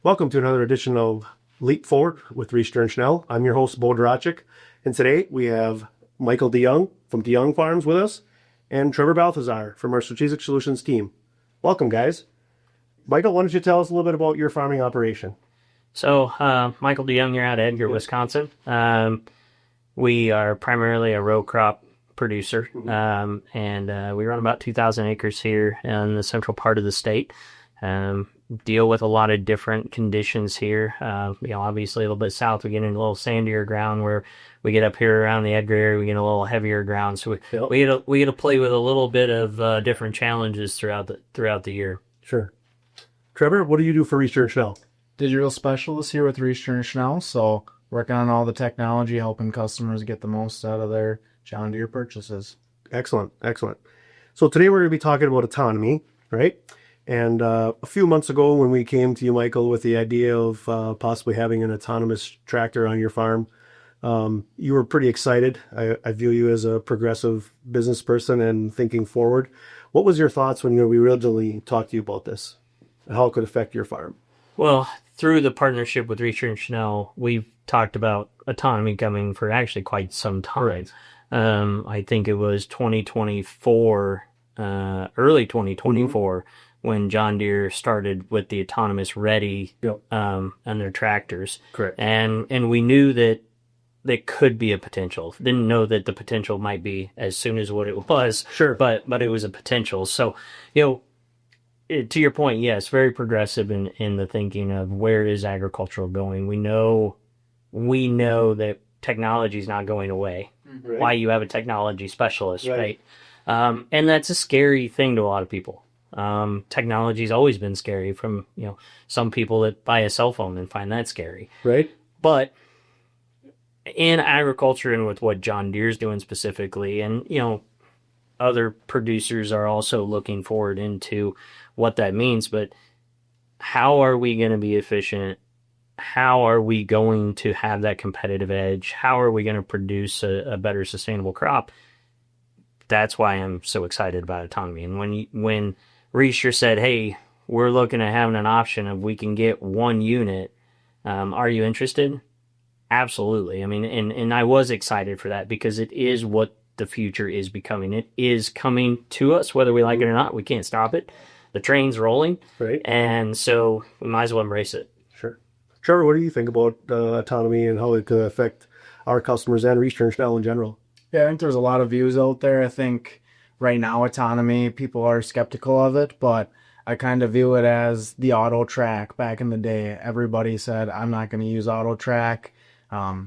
Welcome to another edition of Leap Forward with Riesterer Schnell. I'm your host, Beau Dvorachek, and today we have Michael DeJong from DeJong Farms with us and Trevor Balthazor from our Strategic Solutions team. Welcome, guys. Michael, why don't you tell us a little bit about your farming operation? So, Michael DeJong here out of Edgar, Wisconsin. We are primarily a row crop producer, and we run about 2,000 acres here in the central part of the state. Deal with a lot of different conditions here. Obviously a little bit south, we get into a little sandier ground. Where we get up here around the Edgar area, we get a little heavier ground. So we get to play with a little bit of different challenges throughout the year. Sure. Trevor, what do you do for Riesterer Schnell? Digital specialist here with Riesterer Schnell, so working on all the technology, helping customers get the most out of their John Deere purchases. Excellent, excellent. So today we're going to be talking about autonomy, right? And a few months ago when we came to you, Michael, with the idea of possibly having an autonomous tractor on your farm, you were pretty excited. I view you as a progressive business person and thinking forward. What was your thoughts when we originally talked to you about this? How it could affect your farm? Well, through the partnership with Riesterer Schnell, we've talked about autonomy coming for actually quite some time. Right. I think it was 2024, early 2024, when John Deere started with the autonomous ready on their tractors. Correct. And we knew that there could be a potential. Didn't know that the potential might be as soon as what it was. Sure. But it was a potential. So, to your point, yes, very progressive in the thinking of where is agricultural going. We know that technology is not going away. Right. Why you have a technology specialist, right? And that's a scary thing to a lot of people. Technology's always been scary from, some people that buy a cell phone and find that scary. Right. But in agriculture and with what John Deere's doing specifically, and, other producers are also looking forward into what that means, but how are we going to be efficient? How are we going to have that competitive edge? How are we going to produce a better sustainable crop? That's why I'm so excited about autonomy. And when Riesterer said, hey, we're looking at having an option of we can get one unit, are you interested? Absolutely. I mean, and I was excited for that because it is what the future is becoming. It is coming to us, whether we like it or not. We can't stop it. The train's rolling. Right. And so we might as well embrace it. Sure. Trevor, what do you think about autonomy and how it could affect our customers and Riesterer Schnell in general? Yeah, I think there's a lot of views out there. I think right now autonomy, people are skeptical of it, but I kind of view it as the auto track. Back in the day, everybody said, I'm not going to use auto track.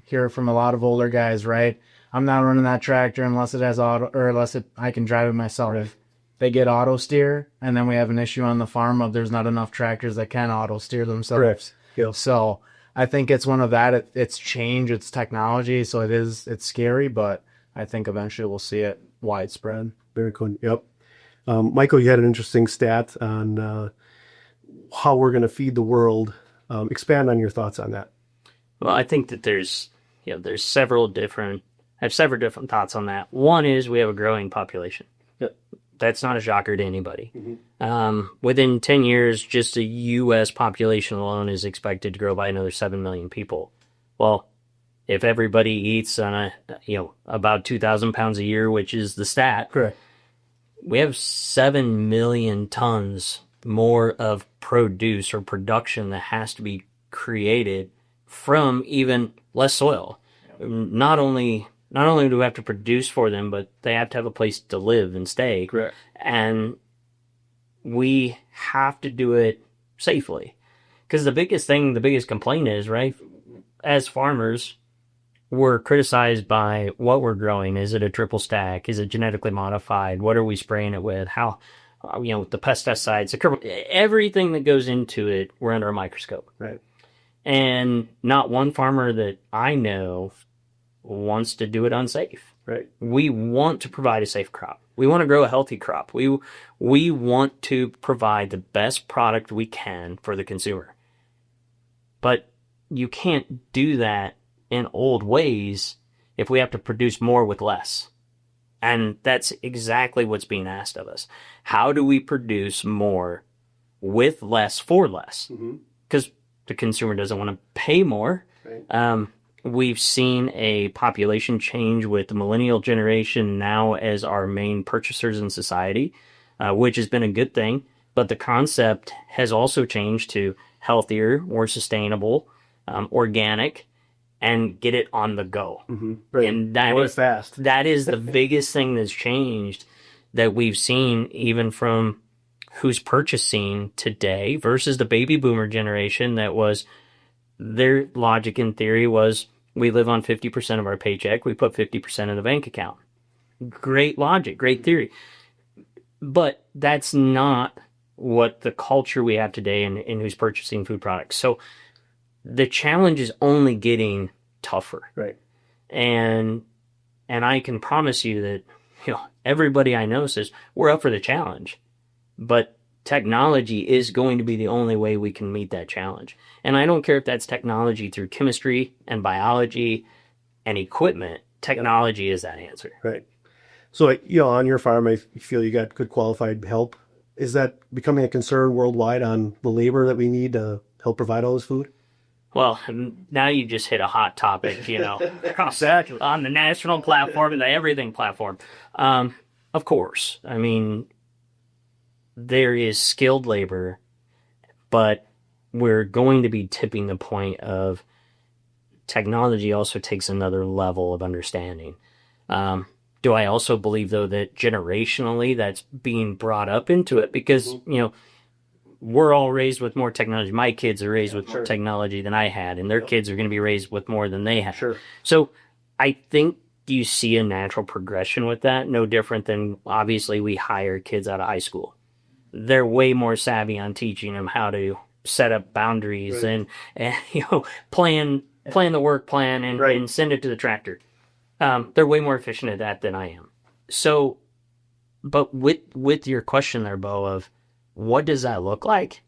Hear from a lot of older guys, right? I'm not running that tractor unless it has auto, or I can drive it myself. Right. They get auto steer, and then we have an issue on the farm of there's not enough tractors that can auto steer themselves. Correct. Yep. So I think it's one of that. It's change, it's technology, so it's scary, but I think eventually we'll see it widespread. Very cool. Yep. Michael, you had an interesting stat on how we're going to feed the world. Expand on your thoughts on that. Well, I think that there's several different thoughts on that. One is we have a growing population. Yep. That's not a shocker to anybody. Within 10 years, just the U.S. population alone is expected to grow by another 7 million people. Well, if everybody eats on about 2,000 pounds a year, which is the stat, Correct. we have 7 million tons more of produce or production that has to be created from even less soil. Not only do we have to produce for them, but they have to have a place to live and stay. Correct. And we have to do it safely. Because the biggest complaint is, right, as farmers, we're criticized by what we're growing. Is it a triple stack? Is it genetically modified? What are we spraying it with? How, the pesticides, everything that goes into it, we're under a microscope. Right. And not one farmer that I know wants to do it unsafe. Right. We want to provide a safe crop. We want to grow a healthy crop. We want to provide the best product we can for the consumer. But you can't do that in old ways if we have to produce more with less. And that's exactly what's being asked of us. How do we produce more with less for less? Because the consumer doesn't want to pay more. Right. We've seen a population change with the millennial generation now as our main purchasers in society, which has been a good thing. But the concept has also changed to healthier, more sustainable, organic, and get it on the go. Mm-hmm. Right. And that is fast. That is the biggest thing that's changed that we've seen, even from who's purchasing today versus the baby boomer generation. That was their logic in theory was, we live on 50% of our paycheck. We put 50% in the bank account. Great logic, great theory. But that's not what the culture we have today in who's purchasing food products. So the challenge is only getting tougher. Right. And I can promise you that, everybody I know says we're up for the challenge, but technology is going to be the only way we can meet that challenge. And I don't care if that's technology through chemistry and biology and equipment. Technology is that answer. Right. So, on your farm, I feel you got good qualified help. Is that becoming a concern worldwide on the labor that we need to help provide all this food? Well, now you just hit a hot topic, Exactly. on the national platform and the everything platform. Of course. I mean, there is skilled labor, but we're going to be tipping the point of technology also takes another level of understanding. Do I also believe, though, that generationally that's being brought up into it? Because, we're all raised with more technology. My kids are raised with more technology than I had, and their kids are going to be raised with more than they had. Sure. So I think you see a natural progression with that, no different than, obviously, we hire kids out of high school. They're way more savvy on teaching them how to set up boundaries and plan the work plan and send it to the tractor. They're way more efficient at that than I am. So, but with your question there, Beau, of what does that look like?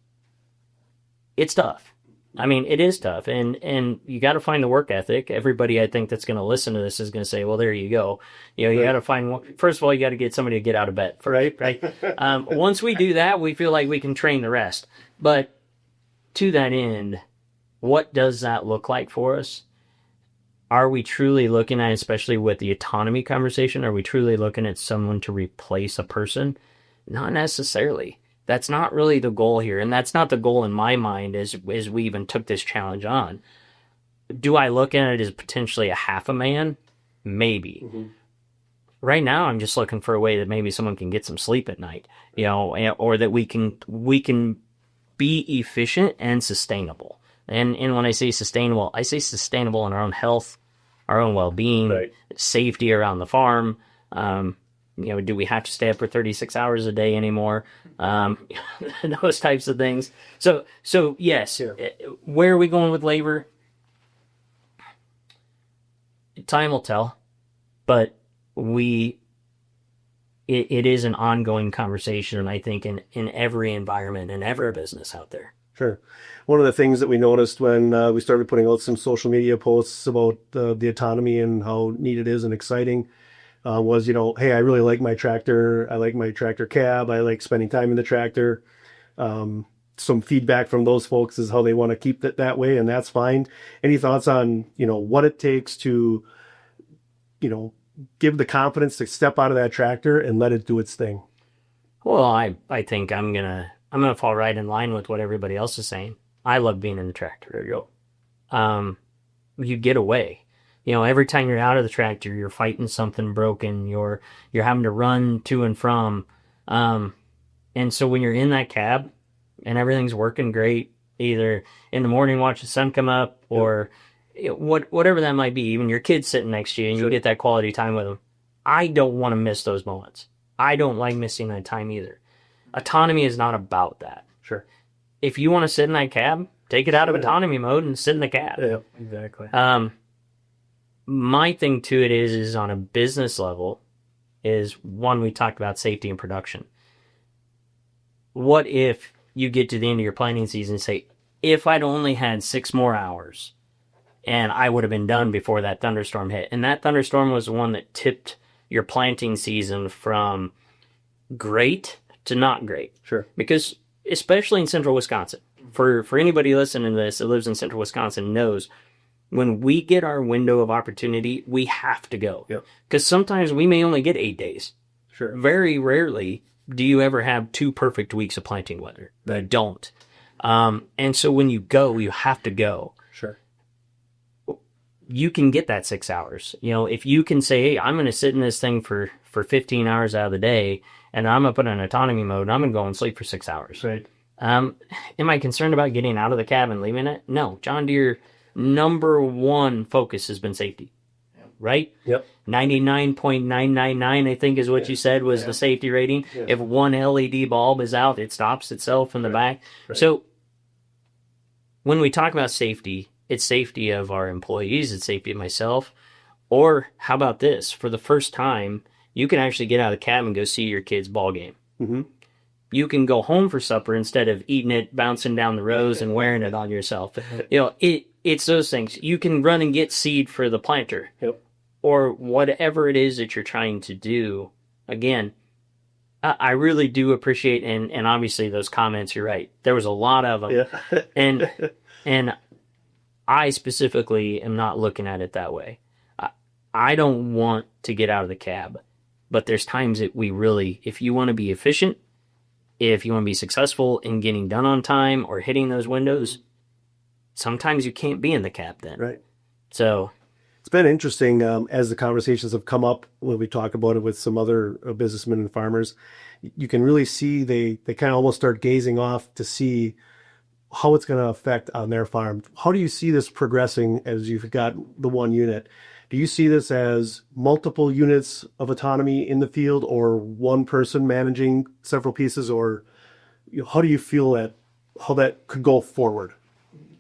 It's tough. I mean, it is tough, and you got to find the work ethic. Everybody, I think, that's going to listen to this is going to say, "Well, there you go." You got to find. First of all, you got to get somebody to get out of bed. Right. Once we do that, we feel like we can train the rest. But to that end, what does that look like for us? Are we truly looking at, especially with the autonomy conversation, are we truly looking at someone to replace a person? Not necessarily. That's not really the goal here, and that's not the goal in my mind as we even took this challenge on. Do I look at it as potentially a half a man? Maybe. Mm-hmm. Right now, I'm just looking for a way that maybe someone can get some sleep at night, or that we can be efficient and sustainable. And when I say sustainable in our own health, our own well-being, safety around the farm. Do we have to stay up for 36 hours a day anymore? Those types of things. So yes, where are we going with labor? Time will tell, but it is an ongoing conversation, I think, in every environment and every business out there. Sure. One of the things that we noticed when we started putting out some social media posts about the autonomy and how neat it is and exciting was, hey, I really like my tractor. I like my tractor cab. I like spending time in the tractor. Some feedback from those folks is how they want to keep it that way, and that's fine. Any thoughts on, what it takes to, give the confidence to step out of that tractor and let it do its thing? Well, I think I'm gonna fall right in line with what everybody else is saying. I love being in the tractor. There you go. You get away. Every time you're out of the tractor, you're fighting something broken. You're having to run to and from. And so when you're in that cab and everything's working great, either in the morning watch the sun come up or whatever that might be, even your kid's sitting next to you and you get that quality time with them. I don't want to miss those moments. I don't like missing that time either. Autonomy is not about that. Sure. If you want to sit in that cab, take it out of autonomy mode and sit in the cab. Yeah, exactly. My thing to it is on a business level is, one, we talked about safety and production. What if you get to the end of your planting season and say, if I'd only had 6 more hours and I would have been done before that thunderstorm hit. And that thunderstorm was the one that tipped your planting season from great to not great. Sure. Because especially in central Wisconsin, for anybody listening to this that lives in central Wisconsin knows, when we get our window of opportunity, we have to go. Because sometimes we may only get 8 days. Sure. Very rarely do you ever have 2 perfect weeks of planting weather. You don't. And so when you go, you have to go. Sure. You can get that 6 hours. If you can say, hey, I'm going to sit in this thing for 15 hours out of the day, and I'm going to put in autonomy mode, and I'm going to go and sleep for 6 hours. Right. Am I concerned about getting out of the cab and leaving it? No. John Deere, number one focus has been safety. Right? Yep. 99.999, I think is what you said was the safety rating. Yeah. If one LED bulb is out, it stops itself in the back. Right. So when we talk about safety, it's safety of our employees, it's safety of myself. Or how about this? For the first time, you can actually get out of the cab and go see your kid's ball game. Mm-hmm. You can go home for supper instead of eating it, bouncing down the rows, and wearing it on yourself. It's those things. You can run and get seed for the planter. Yep. Or whatever it is that you're trying to do. Again, I really do appreciate, and obviously those comments, you're right. There was a lot of them. Yeah. and I specifically am not looking at it that way. I don't want to get out of the cab, but there's times that we really, if you want to be efficient, if you want to be successful in getting done on time or hitting those windows, sometimes you can't be in the cab then. Right. So it's been interesting as the conversations have come up when we talk about it with some other businessmen and farmers. You can really see they kind of almost start gazing off to see how it's going to affect on their farm. How do you see this progressing as you've got the one unit? Do you see this as multiple units of autonomy in the field, or one person managing several pieces, or how do you feel that how that could go forward?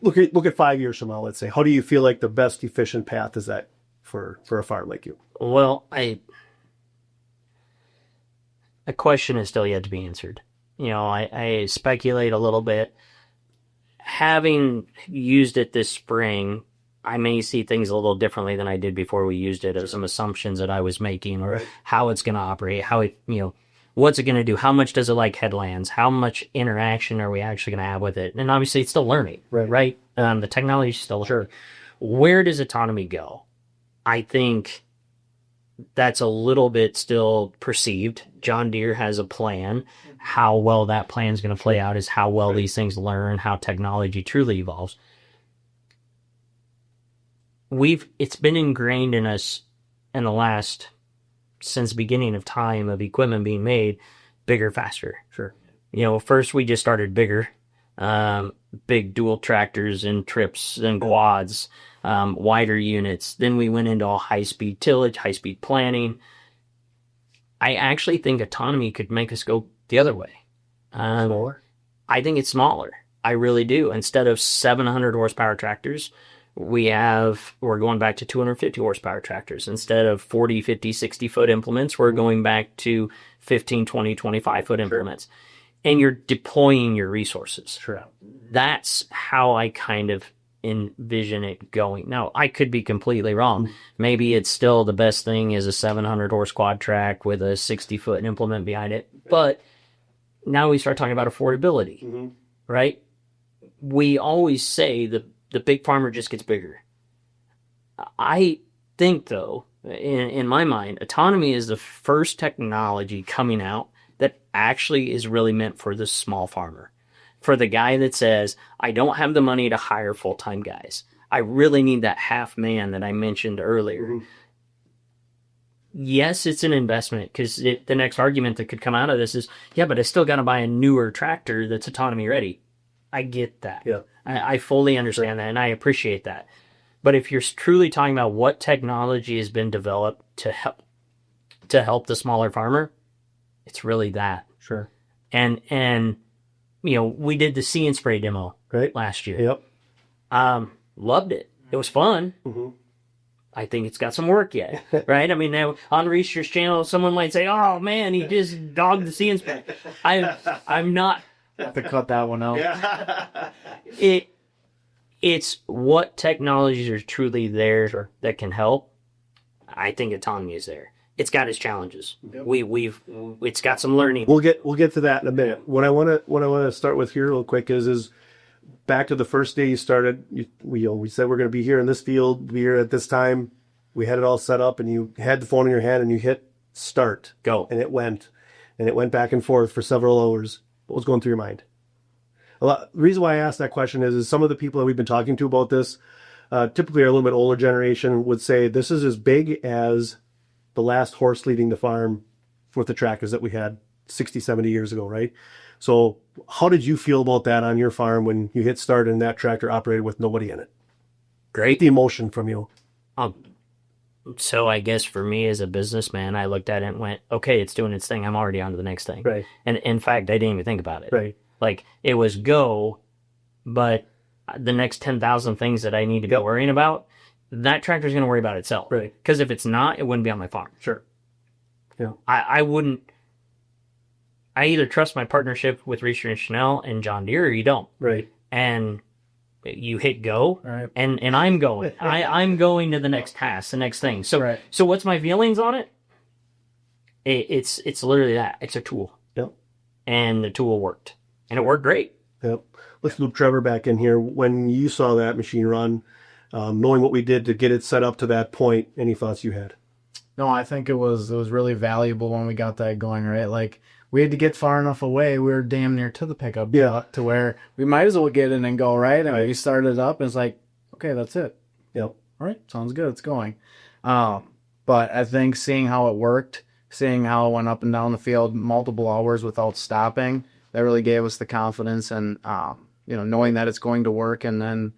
Look at 5 years from now, let's say. How do you feel like the best efficient path is that for a farm like you? Well, a question is still yet to be answered. I speculate a little bit. Having used it this spring, I may see things a little differently than I did before we used it, of some assumptions that I was making, or how it's going to operate, how it, what's it going to do? How much does it like headlands? How much interaction are we actually going to have with it? And obviously it's still learning, right? The technology is still learning. Where does autonomy go? I think that's a little bit still perceived. John Deere has a plan. How well that plan is going to play out is how well these things learn, how technology truly evolves. It's been ingrained in us in the last, since the beginning of time of equipment being made, bigger, faster. Sure. First we just started bigger, big dual tractors and trips and quads, wider units. Then we went into all high-speed tillage, high-speed planting. I actually think autonomy could make us go the other way. Smaller? I think it's smaller. I really do. Instead of 700 horsepower tractors, we're going back to 250 horsepower tractors. Instead of 40, 50, 60 foot implements, we're going back to 15, 20, 25 foot implements. And you're deploying your resources. Sure. That's how I kind of envision it going. Now, I could be completely wrong. Maybe it's still the best thing is a 700 horse quad track with a 60 foot implement behind it. But now we start talking about affordability, right? We always say the big farmer just gets bigger. I think, though, in my mind, autonomy is the first technology coming out that actually is really meant for the small farmer. For the guy that says, I don't have the money to hire full-time guys. I really need that half man that I mentioned earlier. Yes, it's an investment, because the next argument that could come out of this is, yeah, but I still got to buy a newer tractor that's autonomy ready. I get that. Yeah. I fully understand that, and I appreciate that. But if you're truly talking about what technology has been developed to help the smaller farmer, it's really that. Sure. And we did the See and Spray demo last year. Yep. Loved it. It was fun. I think it's got some work yet, right? I mean, now on Riester's channel, someone might say, "Oh man, he just dogged the See and Spray." I'm not. Have to cut that one out. It's what technologies are truly there that can help. I think autonomy is there. It's got its challenges. Yep. It's got some learning. We'll get to that in a minute. What I want to start with here real quick is back to the first day you started, we said we're going to be here in this field, be here at this time. We had it all set up, and you had the phone in your hand, and you hit start. Go. And it went back and forth for several hours. What was going through your mind? The reason why I asked that question is some of the people that we've been talking to about this, typically are a little bit older generation, would say this is as big as the last horse leading the farm with the tractors that we had 60, 70 years ago, right? So how did you feel about that on your farm when you hit start and that tractor operated with nobody in it? Great. The emotion from you. So I guess for me as a businessman, I looked at it and went, okay, it's doing its thing. I'm already on to the next thing. Right. And in fact, I didn't even think about it. Right. Like, it was go, but the next 10,000 things that I need to be worrying about, that tractor's going to worry about itself. Right. Because if it's not, it wouldn't be on my farm. Sure. Yeah. I wouldn't. I either trust my partnership with Riesterer Schnell and John Deere, or you don't. Right. And you hit go, Right. and I'm going. I'm going to the next task, the next thing. So Right. so what's my feelings on it? It's literally that. It's a tool. Yep. And the tool worked. And it worked great. Yep. Let's loop Trevor back in here. When you saw that machine run, knowing what we did to get it set up to that point, any thoughts you had? No, I think it was really valuable when we got that going, right? Like, we had to get far enough away. We were damn near to the pickup. Yeah. To where we might as well get in and go, right? And we started up, and it's like, okay, that's it. Yep. All right, sounds good. It's going. But I think seeing how it worked, seeing how it went up and down the field multiple hours without stopping, that really gave us the confidence and, knowing that it's going to work, and then,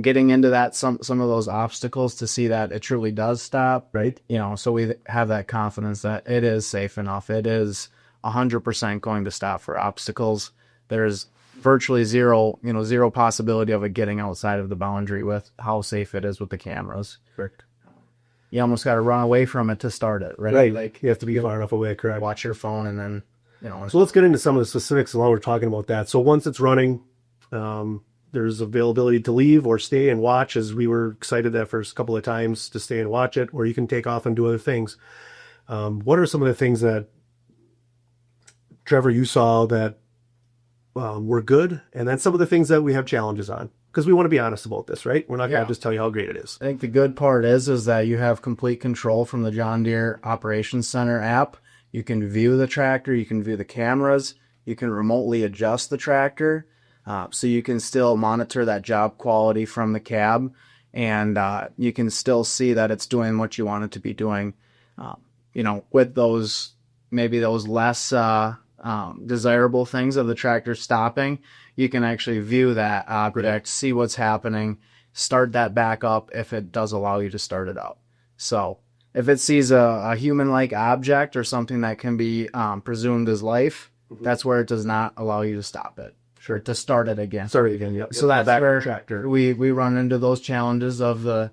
getting into that, some of those obstacles to see that it truly does stop. Right. So we have that confidence that it is safe enough. It is 100% going to stop for obstacles. There's virtually zero possibility of it getting outside of the boundary with how safe it is with the cameras. Correct. You almost got to run away from it to start it, right? Right. Like, You have to be far enough away, correct? watch your phone, and then, So let's get into some of the specifics while we're talking about that. So once it's running, there's availability to leave or stay and watch, as we were excited that first couple of times to stay and watch it, or you can take off and do other things. What are some of the things that, Trevor, you saw that were good, and then some of the things that we have challenges on? Because we want to be honest about this, right? We're not going to just tell you how great it is. I think the good part is that you have complete control from the John Deere Operations Center app. You can view the tractor, you can view the cameras, you can remotely adjust the tractor, so you can still monitor that job quality from the cab, and you can still see that it's doing what you want it to be doing. With those less desirable things of the tractor stopping, you can actually view that object, see what's happening, start that back up if it does allow you to start it up. So if it sees a human-like object or something that can be presumed as life, that's where it does not allow you to stop it. Sure, to start it again. Start it again, yep. So that's where tractor. we run into those challenges of the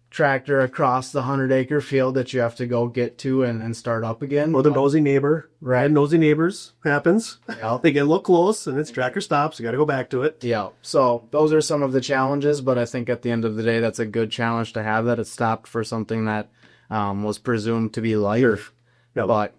tractor across the 100-acre field that you have to go get to and start up again. Or the nosy neighbor. Right. Nosy neighbors happens. Yep. They get a little close, and its tractor stops. You got to go back to it. Yeah. So those are some of the challenges, but I think at the end of the day, that's a good challenge to have, that it stopped for something that was presumed to be life. Yep. But,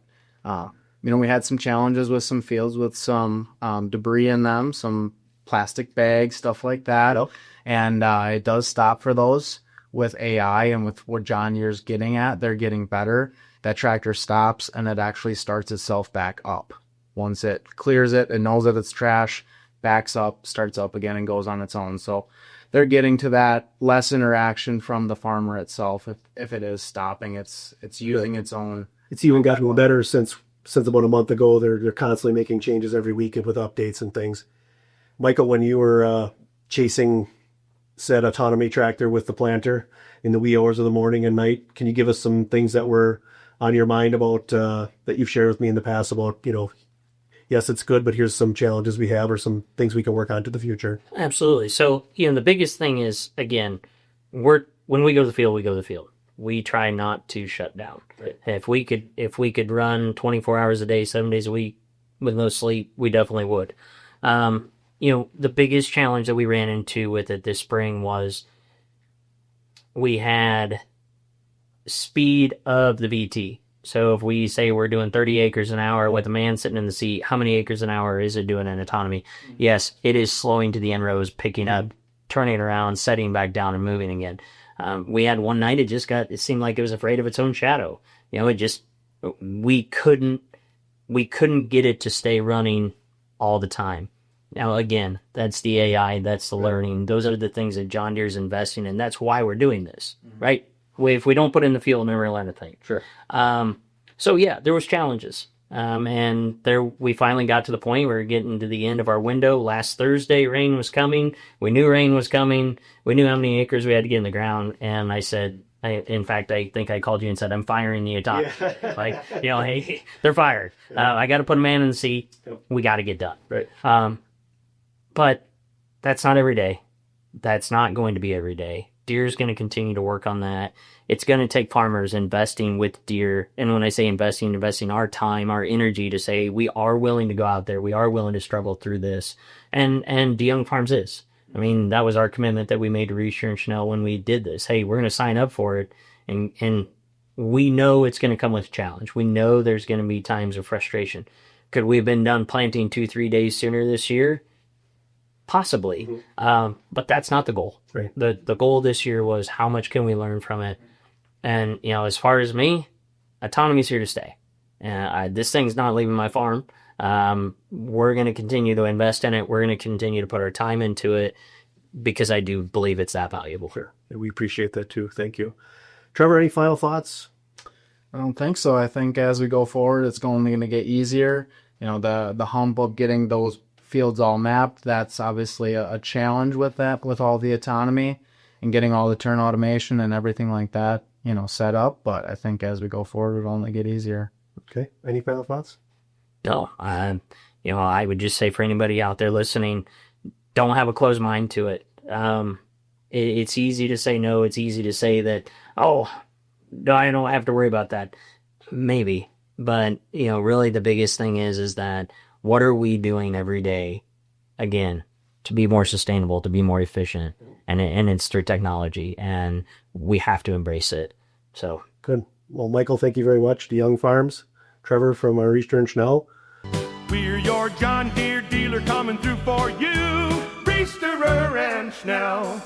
we had some challenges with some fields with some debris in them, some plastic bags, stuff like that. Yep. And it does stop for those. With AI and with what John Deere's getting at, they're getting better. That tractor stops and it actually starts itself back up. Once it clears it, it knows that it's trash, backs up, starts up again, and goes on its own. So they're getting to that less interaction from the farmer itself. If it is stopping, it's using its own. It's even gotten better since about a month ago. They're constantly making changes every week with updates and things. Michael, when you were chasing said autonomy tractor with the planter in the wee hours of the morning and night, can you give us some things that were on your mind about that you've shared with me in the past about, yes, it's good, but here's some challenges we have or some things we can work on to the future? Absolutely. So, the biggest thing is, again, when we go to the field, we go to the field. We try not to shut down. Right. If we could run 24 hours a day, 7 days a week with no sleep, we definitely would. The biggest challenge that we ran into with it this spring was we had speed of the VT. So if we say we're doing 30 acres an hour with a man sitting in the seat, how many acres an hour is it doing in autonomy? Yes, it is slowing to the end rows, picking up, turning around, setting back down, and moving again. We had one night it seemed like it was afraid of its own shadow. We couldn't get it to stay running all the time. Now, again, that's the AI, that's the learning. Those are the things that John Deere's investing in. That's why we're doing this, right? If we don't put it in the field, never will learn a thing. Sure. So yeah, there was challenges. And we finally got to the point where we're getting to the end of our window. Last Thursday, rain was coming. We knew rain was coming. We knew how many acres we had to get in the ground. And I said, in fact, I think I called you and said, I'm firing the autonomy. Yeah. Hey, they're fired. I got to put a man in the seat. Yep. We got to get done. Right. But that's not every day. That's not going to be every day. Deere's going to continue to work on that. It's going to take farmers investing with Deere. And when I say investing our time, our energy to say we are willing to go out there. We are willing to struggle through this. And DeJong Farms is. I mean, that was our commitment that we made to Riesterer Schnell when we did this. Hey, we're going to sign up for it. And we know it's going to come with a challenge. We know there's going to be times of frustration. Could we have been done planting 2-3 days sooner this year? Possibly. But that's not the goal. Right. The goal this year was how much can we learn from it? And, as far as me, autonomy's here to stay. This thing's not leaving my farm. We're going to continue to invest in it. We're going to continue to put our time into it because I do believe it's that valuable. Sure. We appreciate that too. Thank you. Trevor, any final thoughts? I don't think so. I think as we go forward, it's only going to get easier. The hump of getting those fields all mapped, that's obviously a challenge with that, with all the autonomy and getting all the turn automation and everything like that, set up. But I think as we go forward, it'll only get easier. Okay. Any final thoughts? No. I would just say for anybody out there listening, don't have a closed mind to it. It's easy to say no. It's easy to say that, no, I don't have to worry about that. Maybe. But, really the biggest thing is that what are we doing every day, again, to be more sustainable, to be more efficient? And it's through technology, and we have to embrace it. So good. Well, Michael, thank you very much. DeJong Farms. Trevor from Riesterer Schnell. We're your John Deere dealer coming through for you, Riesterer and Schnell.